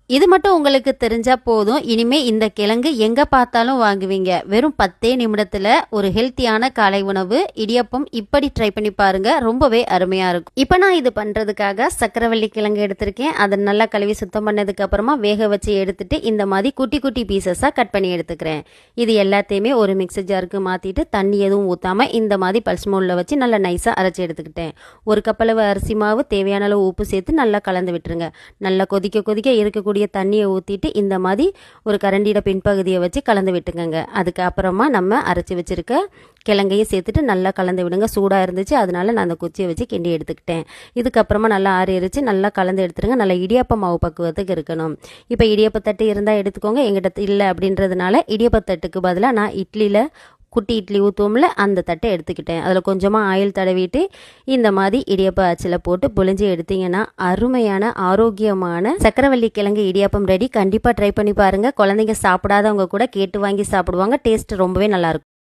இது மட்டும் உங்களுக்கு தெரிஞ்சா போதும். இனிமே இந்த கிழங்கு எங்க பார்த்தாலும் வாங்குவீங்க. வெறும் 10 நிமிடத்துல ஒரு ஹெல்த்தியான காலை உணவு இடியப்பம் இப்படி ட்ரை பண்ணி பாருங்க. ரொம்பவே அருமையா இருக்கும். இப்போ நான் இது பண்றதுக்காக சக்கரவள்ளி கிழங்கு எடுத்திருக்கேன். அதை நல்லா கழுவி சுத்தம் பண்ணதுக்கு அப்புறமா வேக வச்சு எடுத்துட்டு இந்த மாதிரி குட்டி குட்டி பீசஸா கட் பண்ணி எடுத்துக்கிறேன். இது எல்லாத்தையுமே ஒரு மிக்ஸர் ஜாருக்கு மாத்திட்டு தண்ணி எதுவும் ஊத்தாம இந்த மாதிரி பல்ஸ் மோட்ல வச்சு நல்லா நைஸா அரைச்சி எடுத்துக்கிட்டேன். ஒரு கப் அளவு அரிசி மாவு, தேவையான அளவு உப்பு சேர்த்து நல்லா கலந்து விட்டுருங்க. நல்லா கொதிக்க கொதிக்க இருக்கக்கூடிய தண்ணியை ஊற்றிட்டு இந்த மாதிரி ஒரு கரண்டியோட பின்பகுதியை வச்சு கலந்து விட்டுங்க. அதுக்கப்புறமா நம்ம அரைச்சி வச்சிருக்க கிழங்கையும் சேர்த்துட்டு நல்லா கலந்து விடுங்க. சூடாக இருந்துச்சு, அதனால நான் அந்த குச்சியை வச்சு கிண்டி எடுத்துக்கிட்டேன். இதுக்கப்புறமா நல்லா ஆறிடுச்சு, நல்லா கலந்து எடுத்துருங்க. நல்லா இடியாப்ப மாவு பக்குவத்துக்கு இருக்கணும். இப்போ இடியப்பத்தட்டு இருந்தால் எடுத்துக்கோங்க. எங்கிட்ட இல்லை அப்படின்றதுனால இடியப்பத்தட்டுக்கு பதிலாக நான் இட்லியில் குட்டி இட்லி ஊற்றுவோம்ல அந்த தட்டை எடுத்துக்கிட்டேன். அதில் கொஞ்சமாக ஆயில் தடவிட்டு இந்த மாதிரி இடியப்ப அச்சில் போட்டு புழிஞ்சு எடுத்தீங்கன்னா அருமையான ஆரோக்கியமான சக்கரவள்ளி கிழங்கு இடியாப்பம் ரெடி. கண்டிப்பாக ட்ரை பண்ணி பாருங்கள். குழந்தைங்க சாப்பிடாதவங்க கூட கேட்டு வாங்கி சாப்பிடுவாங்க. டேஸ்ட் ரொம்பவே நல்லாயிருக்கும்.